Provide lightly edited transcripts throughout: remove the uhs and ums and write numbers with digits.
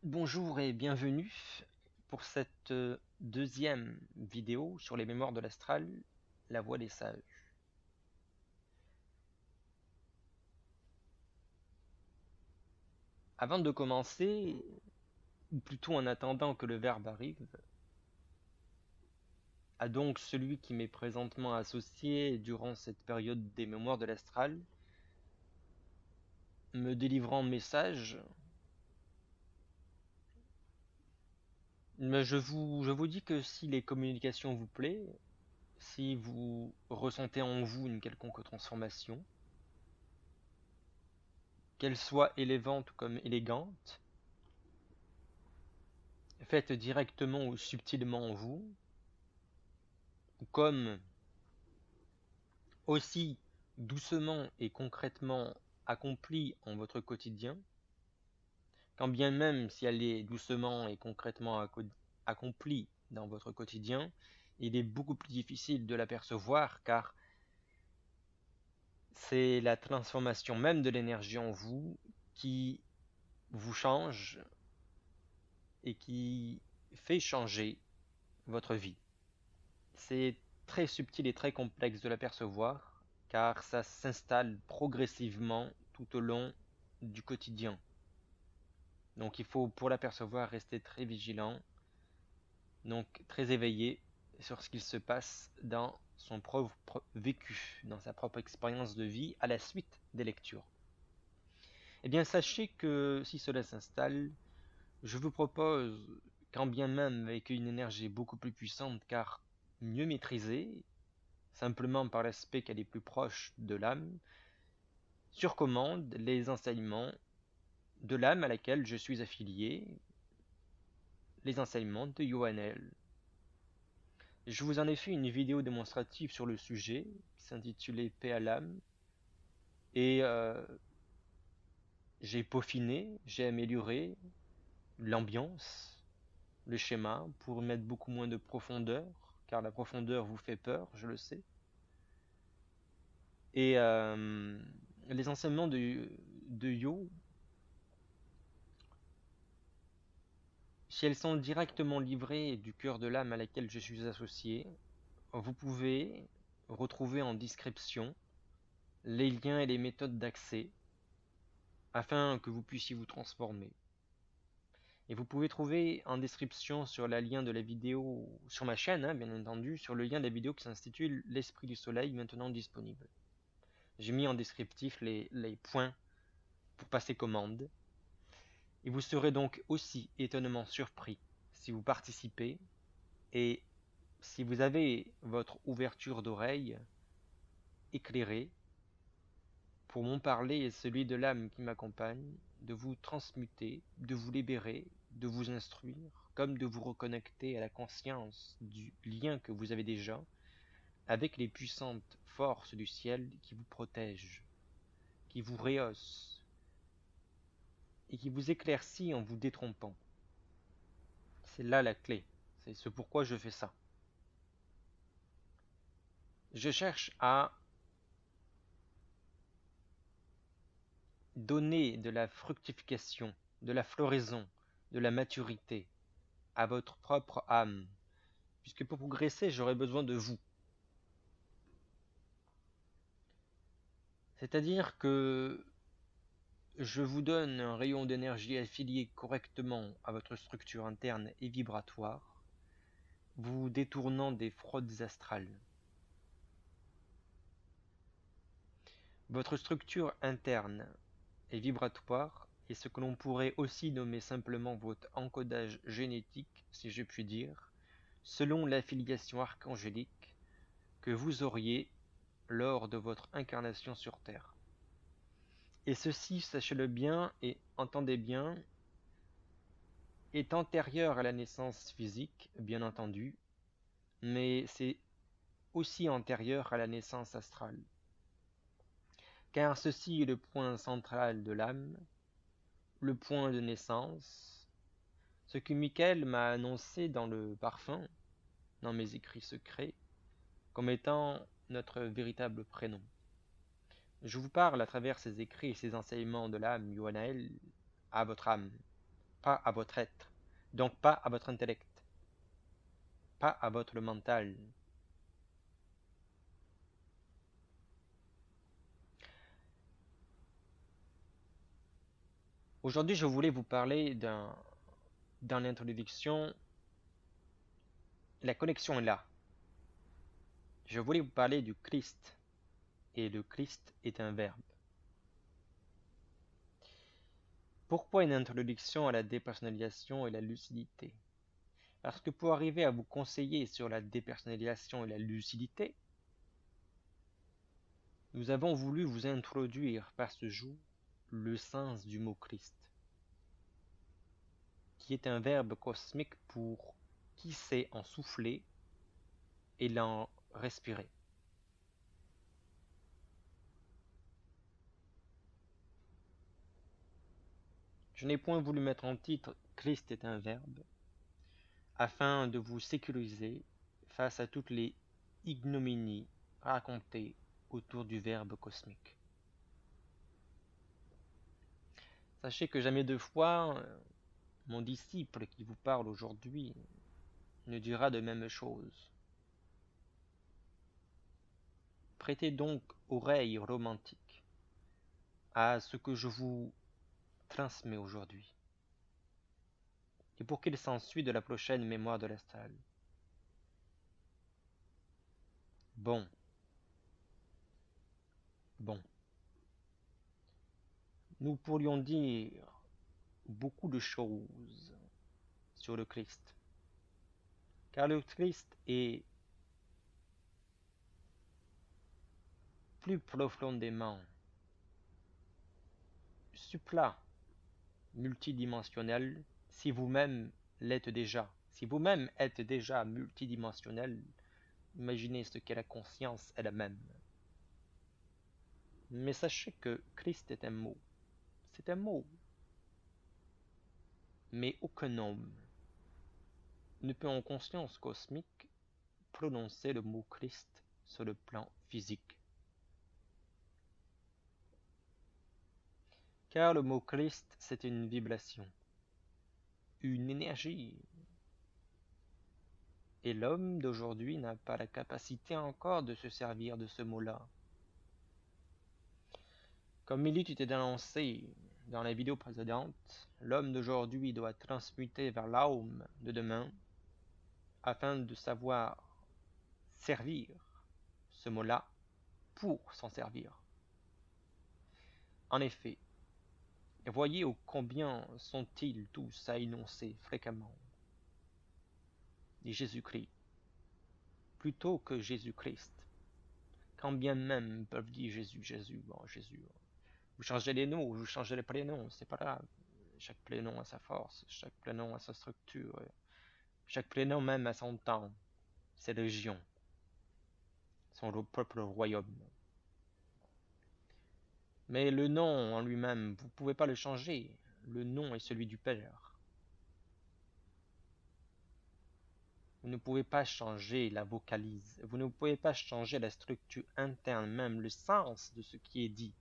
Bonjour et bienvenue pour cette deuxième vidéo sur les mémoires de l'astral, la voix des sages. Avant de commencer, ou plutôt en attendant que le verbe arrive, à donc celui qui m'est présentement associé durant cette période des mémoires de l'astral, me délivrant message, mais je vous dis que si les communications vous plaisent, si vous ressentez en vous une quelconque transformation, qu'elle soit élevante comme élégante, faites directement ou subtilement en vous, comme aussi doucement et concrètement accomplie en votre quotidien, quand bien même si elle est doucement et concrètement accomplie dans votre quotidien, il est beaucoup plus difficile de l'apercevoir car c'est la transformation même de l'énergie en vous qui vous change et qui fait changer votre vie. C'est très subtil et très complexe de l'apercevoir, car ça s'installe progressivement tout au long du quotidien. Donc il faut, pour l'apercevoir, rester très vigilant, donc très éveillé sur ce qu'il se passe dans son propre vécu, dans sa propre expérience de vie à la suite des lectures. Eh bien, sachez que si cela s'installe, je vous propose, quand bien même avec une énergie beaucoup plus puissante, car mieux maîtrisée, simplement par l'aspect qu'elle est plus proche de l'âme, sur commande les enseignements de l'âme à laquelle je suis affilié, les enseignements de Yohanel. Je vous en ai fait une vidéo démonstrative sur le sujet, qui s'intitulait Paix à l'âme, et j'ai peaufiné, j'ai amélioré l'ambiance, le schéma, pour mettre beaucoup moins de profondeur, car la profondeur vous fait peur, je le sais. Et les enseignements de Yo, si elles sont directement livrées du cœur de l'âme à laquelle je suis associé, vous pouvez retrouver en description les liens et les méthodes d'accès afin que vous puissiez vous transformer. Et vous pouvez trouver en description sur le lien de la vidéo, sur ma chaîne, hein, bien entendu, sur le lien de la vidéo qui s'intitule L'Esprit du Soleil maintenant disponible. J'ai mis en descriptif les points pour passer commande. Et vous serez donc aussi étonnamment surpris si vous participez et si vous avez votre ouverture d'oreille éclairée pour mon parler et celui de l'âme qui m'accompagne, de vous transmuter, de vous libérer, de vous instruire, comme de vous reconnecter à la conscience du lien que vous avez déjà avec les puissantes forces du ciel qui vous protègent, qui vous rehaussent et qui vous éclaircit en vous détrompant. C'est là la clé, c'est ce pourquoi je fais ça. Je cherche à donner de la fructification, de la floraison, de la maturité à votre propre âme, puisque pour progresser, j'aurai besoin de vous. C'est-à-dire que je vous donne un rayon d'énergie affilié correctement à votre structure interne et vibratoire, vous détournant des fraudes astrales. Votre structure interne et vibratoire est ce que l'on pourrait aussi nommer simplement votre encodage génétique, si je puis dire, selon l'affiliation archangélique que vous auriez lors de votre incarnation sur Terre. Et ceci, sachez-le bien et entendez bien, est antérieur à la naissance physique, bien entendu, mais c'est aussi antérieur à la naissance astrale. Car ceci est le point central de l'âme, le point de naissance, ce que Michael m'a annoncé dans le parfum, dans mes écrits secrets, comme étant notre véritable prénom. Je vous parle à travers ces écrits et ces enseignements de l'âme Yohannaël à votre âme. pas à votre être, donc pas à votre intellect, pas à votre mental. Aujourd'hui, je voulais vous parler dans l'introduction, la connexion est là. Je voulais vous parler du Christ, et le Christ est un verbe. Pourquoi une introduction à la dépersonnalisation et la lucidité? Parce que pour arriver à vous conseiller sur la dépersonnalisation et la lucidité, nous avons voulu vous introduire par ce jour le sens du mot Christ, qui est un verbe cosmique pour qui sait en souffler et l'en respirer. Je n'ai point voulu mettre en titre Christ est un verbe, afin de vous sécuriser face à toutes les ignominies racontées autour du verbe cosmique. Sachez que jamais deux fois mon disciple qui vous parle aujourd'hui ne dira de même chose. Prêtez donc oreille romantique à ce que je vous transmets aujourd'hui, et pour qu'il s'ensuit de la prochaine mémoire de l'astral. Bon, bon. Nous pourrions dire beaucoup de choses sur le Christ, car le Christ est plus profondément supra multidimensionnel si vous-même l'êtes déjà. Si vous-même êtes déjà multidimensionnel, imaginez ce qu'est la conscience elle-même. Mais sachez que Christ est un mot. C'est un mot. Mais aucun homme ne peut en conscience cosmique prononcer le mot Christ sur le plan physique. Car le mot Christ, c'est une vibration, une énergie. Et l'homme d'aujourd'hui n'a pas la capacité encore de se servir de ce mot-là. Comme il eût été annoncé dans la vidéo précédente, l'homme d'aujourd'hui doit transmuter vers l'homme de demain afin de savoir servir ce mot-là pour s'en servir. En effet, voyez ô combien sont-ils tous à énoncer fréquemment Jésus-Christ plutôt que Jésus-Christ, quand bien même peuvent dire Jésus, Jésus, bon Jésus. Vous changez les noms, vous changez les prénoms, c'est pas grave. Chaque prénom a sa force, chaque prénom a sa structure, chaque prénom même a son temps, ses régions, son propre royaume. Mais le nom en lui-même, vous ne pouvez pas le changer. Le nom est celui du Père. Vous ne pouvez pas changer la vocalise. Vous ne pouvez pas changer la structure interne, même le sens de ce qui est dit.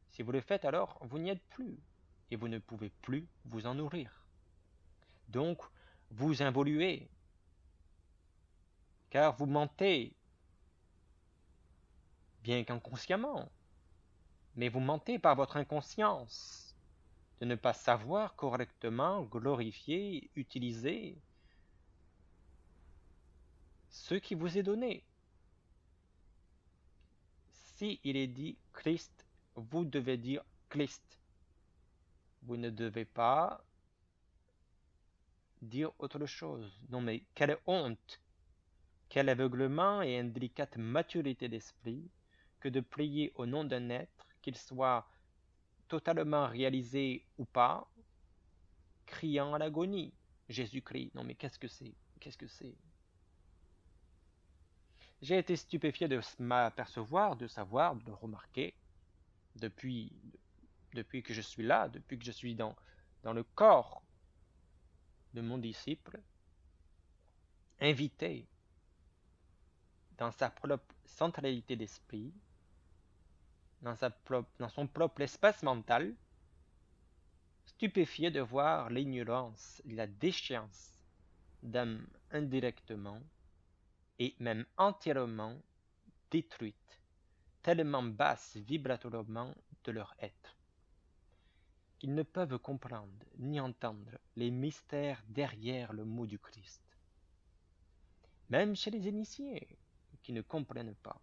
Si vous le faites, alors vous n'y êtes plus. Et vous ne pouvez plus vous en nourrir. Donc, vous involuez. Car vous mentez. Bien qu'inconsciemment. Mais vous mentez par votre inconscience. De ne pas savoir correctement glorifier, utiliser ce qui vous est donné. Si il est dit Christ, vous devez dire Christ. Vous ne devez pas dire autre chose. Non mais quelle honte, quel aveuglement et indélicate maturité d'esprit que de prier au nom d'un être, qu'il soit totalement réalisé ou pas, criant à l'agonie. Jésus-Christ, non mais qu'est-ce que c'est? Qu'est-ce que c'est? J'ai été stupéfié de m'apercevoir, de savoir, de remarquer, depuis, depuis que je suis là, depuis que je suis dans le corps de mon disciple, invité dans sa propre centralité d'esprit, dans son propre espace mental, stupéfié de voir l'ignorance et la déchéance d'âmes indirectement et même entièrement détruites, tellement basses vibratoirement de leur être, qu'ils ne peuvent comprendre ni entendre les mystères derrière le mot du Christ, même chez les initiés qui ne comprennent pas.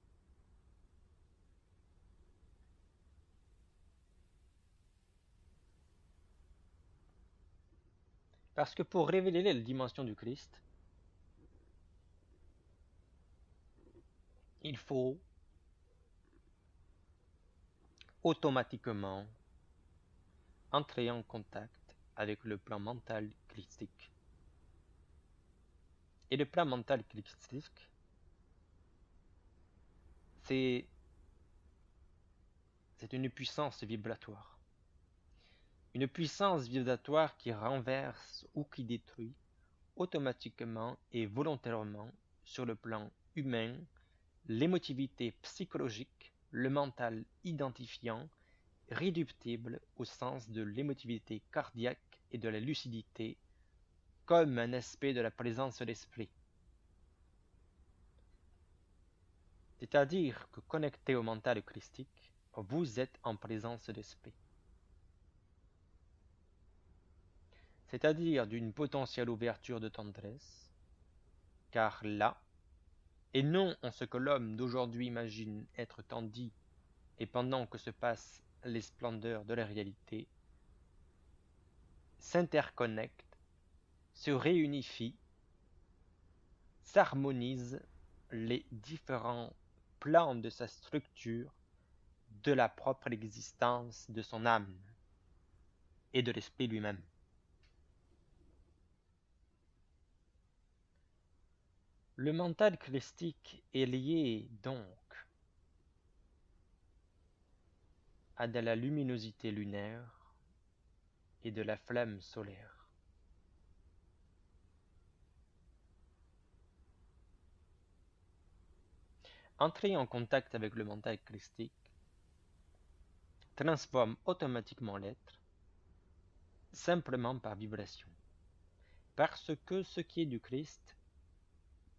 Parce que pour révéler la dimension du Christ, il faut automatiquement entrer en contact avec le plan mental christique. Et le plan mental christique, c'est une puissance vibratoire. Une puissance vibratoire qui renverse ou qui détruit automatiquement et volontairement sur le plan humain l'émotivité psychologique, le mental identifiant, réductible au sens de l'émotivité cardiaque et de la lucidité comme un aspect de la présence de l'esprit. C'est-à-dire que connecté au mental christique, vous êtes en présence d'esprit. C'est-à-dire d'une potentielle ouverture de tendresse, car là, et non en ce que l'homme d'aujourd'hui imagine être tandis et pendant que se passent les splendeurs de la réalité, s'interconnectent, se réunifient, s'harmonisent les différents plans de sa structure, de la propre existence de son âme et de l'esprit lui-même. Le mental christique est lié donc à de la luminosité lunaire et de la flamme solaire. Entrer en contact avec le mental christique transforme automatiquement l'être simplement par vibration. Parce que ce qui est du Christ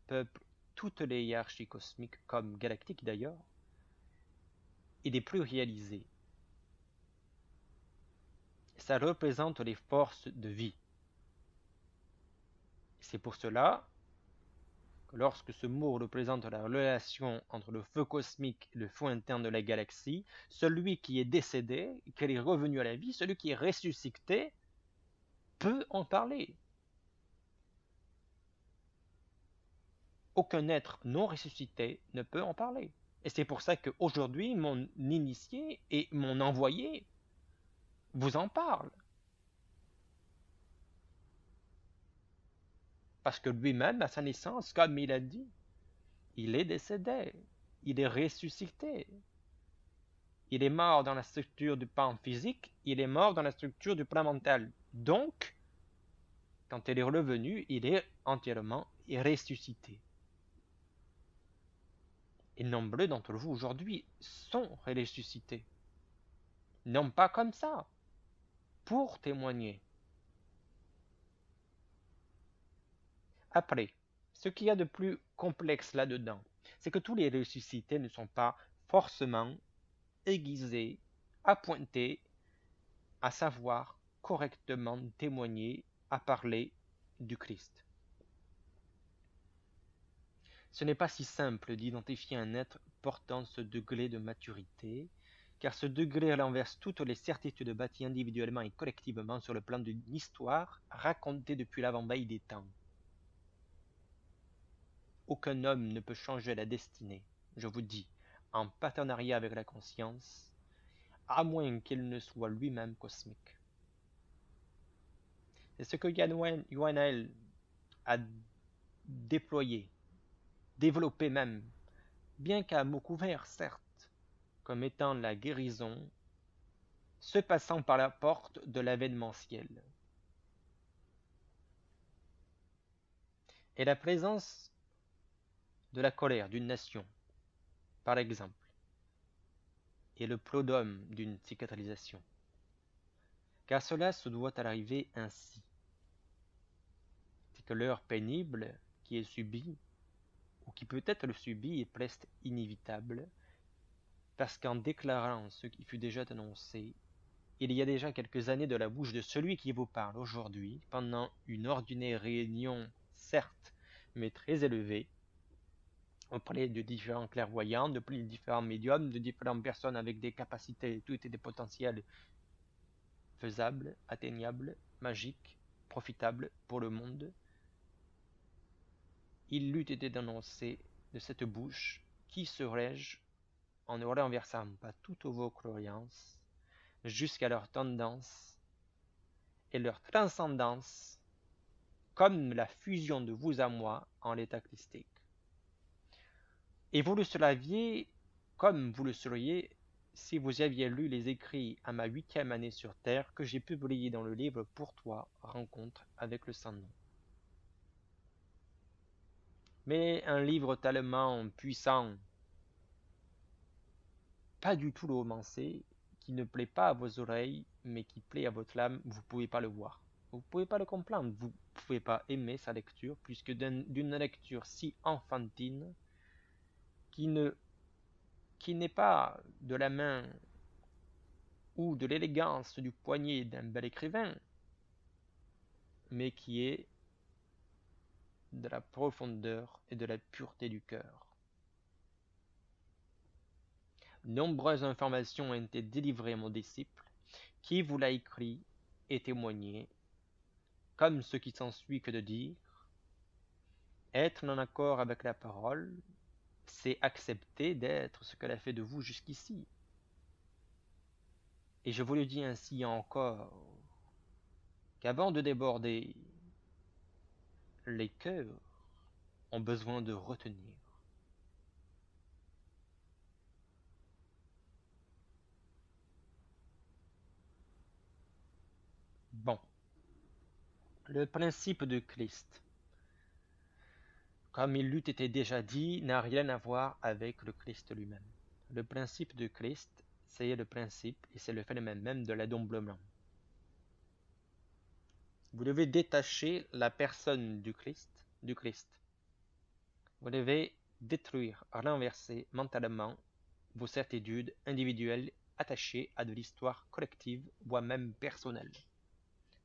peuple toutes les hiérarchies cosmiques, comme galactiques d'ailleurs, et des plus réalisées. Ça représente les forces de vie. C'est pour cela que lorsque ce mot représente la relation entre le feu cosmique et le feu interne de la galaxie, celui qui est décédé, qui est revenu à la vie, celui qui est ressuscité, peut en parler. Aucun être non ressuscité ne peut en parler. Et c'est pour ça qu'aujourd'hui, mon initié et mon envoyé vous en parle. Parce que lui-même, à sa naissance, comme il a dit, il est décédé, il est ressuscité. Il est mort dans la structure du plan physique, il est mort dans la structure du plan mental. Donc, quand il est revenu, il est entièrement ressuscité. Et nombreux d'entre vous aujourd'hui sont ressuscités. Non pas comme ça, pour témoigner. Après, ce qu'il y a de plus complexe là-dedans, c'est que tous les ressuscités ne sont pas forcément aiguisés, appointés à savoir correctement témoigner, à parler du Christ. Ce n'est pas si simple d'identifier un être portant ce degré de maturité, car ce degré renverse toutes les certitudes bâties individuellement et collectivement sur le plan d'une histoire racontée depuis l'avant-veille des temps. Aucun homme ne peut changer la destinée, je vous dis, en partenariat avec la conscience, à moins qu'il ne soit lui-même cosmique. C'est ce que Yoannaël a déployé, développé même, bien qu'à mots couverts, certes, comme étant la guérison, se passant par la porte de l'événementiel. Et la présence de la colère d'une nation, par exemple, est le prodome d'une cicatrisation. car cela se doit arriver ainsi. C'est que l'heure pénible qui est subie, ou qui peut être subie, est presque inévitable, parce qu'en déclarant ce qui fut déjà annoncé, il y a déjà quelques années de la bouche de celui qui vous parle aujourd'hui, pendant une ordinaire réunion, certes, mais très élevée, auprès de différents clairvoyants, de différents médiums, de différentes personnes avec des capacités, tout et des potentiels faisables, atteignables, magiques, profitables pour le monde, il eût été annoncé de cette bouche, qui serais-je, en ne renversant pas toutes vos croyances, jusqu'à leur tendance et leur transcendance, comme la fusion de vous à moi en l'état christique. Et vous le saviez comme vous le seriez si vous aviez lu les écrits à ma 8e année sur Terre que j'ai publiés dans le livre Pour toi, rencontre avec le sans-nom. Mais un livre tellement puissant, pas du tout le romancé, qui ne plaît pas à vos oreilles, mais qui plaît à votre âme, vous ne pouvez pas le voir. Vous ne pouvez pas le comprendre, vous ne pouvez pas aimer sa lecture, puisque d'une lecture si enfantine, qui n'est pas de la main ou de l'élégance du poignet d'un bel écrivain, mais qui est de la profondeur et de la pureté du cœur. Nombreuses informations ont été délivrées à mon disciple, qui vous l'a écrit et témoigné, comme ce qui s'ensuit que de dire, être en accord avec la parole, c'est accepter d'être ce qu'elle a fait de vous jusqu'ici. Et je vous le dis ainsi encore, qu'avant de déborder, les cœurs ont besoin de retenir. Bon, le principe de Christ, comme il l'eût été déjà dit, n'a rien à voir avec le Christ lui-même. Le principe de Christ, c'est le principe et c'est le phénomène même de l'adombement. Vous devez détacher la personne du Christ du Christ. Vous devez détruire, renverser mentalement vos certitudes individuelles attachées à de l'histoire collective, voire même personnelle,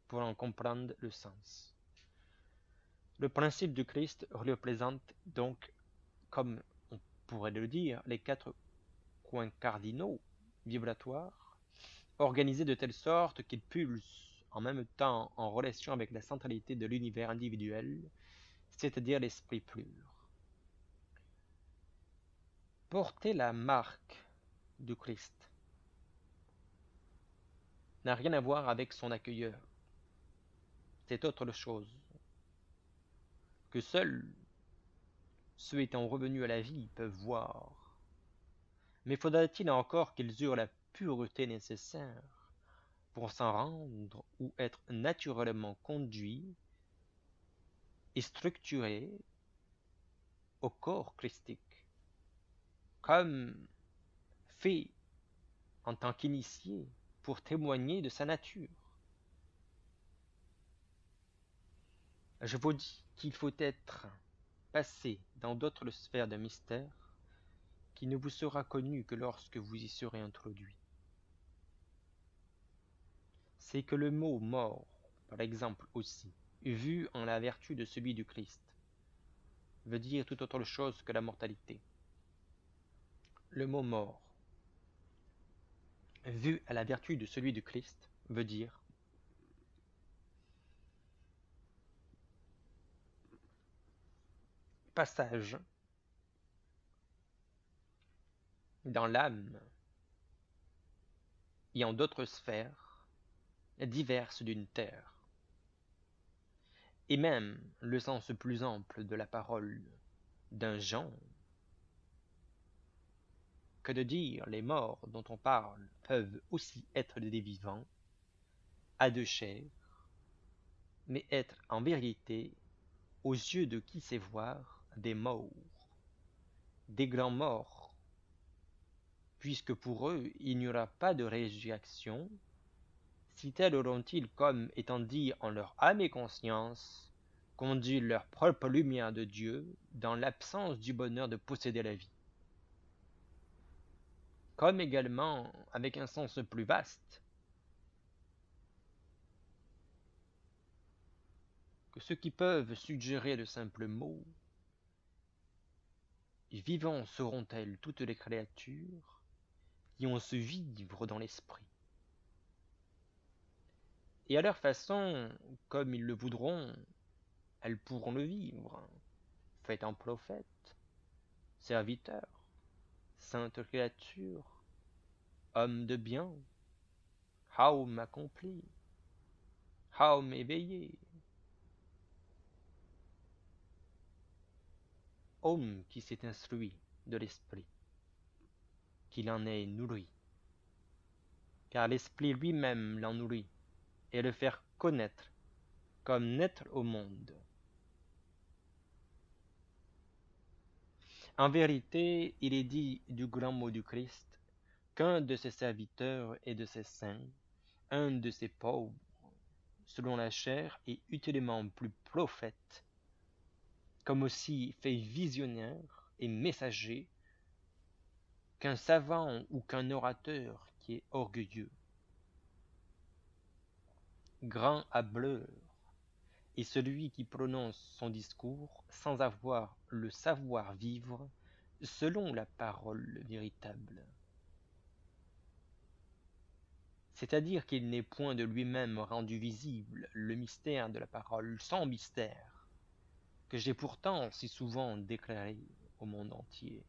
pour en comprendre le sens. Le principe du Christ représente donc, comme on pourrait le dire, les 4 coins cardinaux vibratoires, organisés de telle sorte qu'ils pulsent en même temps en relation avec la centralité de l'univers individuel, c'est-à-dire l'esprit pur. Porter la marque du Christ n'a rien à voir avec son accueilleur. C'est autre chose que seuls ceux étant revenus à la vie peuvent voir. Mais faudra-t-il encore qu'ils eurent la pureté nécessaire pour s'en rendre ou être naturellement conduits et structurés au corps christique, comme fait en tant qu'initié pour témoigner de sa nature. Je vous dis qu'il faut être passé dans d'autres sphères de mystère qui ne vous sera connu que lorsque vous y serez introduit. C'est que le mot mort, par exemple aussi, vu en la vertu de celui du Christ, veut dire tout autre chose que la mortalité. Le mot mort, vu à la vertu de celui du Christ, veut dire passage dans l'âme et en d'autres sphères diverses d'une terre, et même le sens plus ample de la parole d'un genre, que de dire les morts dont on parle peuvent aussi être des vivants, à deux chairs, mais être en vérité, aux yeux de qui sait voir, des morts, des grands morts, puisque pour eux il n'y aura pas de résurrection, Si tels auront-ils, comme étant dit en leur âme et conscience, conduit leur propre lumière de Dieu dans l'absence du bonheur de posséder la vie. Comme également, avec un sens plus vaste, que ceux qui peuvent suggérer de simples mots, vivants seront-elles toutes les créatures qui ont ce vivre dans l'esprit. Et à leur façon, comme ils le voudront, elles pourront le vivre, faites en prophète, serviteurs, sainte créature, homme de bien, Haum accompli, Haum éveillé, homme qui s'est instruit de l'esprit, qu'il en est nourri, car l'esprit lui-même l'en nourrit, et le faire connaître comme naître au monde. En vérité, il est dit du grand mot du Christ qu'un de ses serviteurs et de ses saints, un de ses pauvres, selon la chair, est utilement plus prophète, comme aussi fait visionnaire et messager, qu'un savant ou qu'un orateur qui est orgueilleux. Grand hâbleur est celui qui prononce son discours sans avoir le savoir-vivre selon la parole véritable. C'est-à-dire qu'il n'est point de lui-même rendu visible le mystère de la parole sans mystère, que j'ai pourtant si souvent déclaré au monde entier.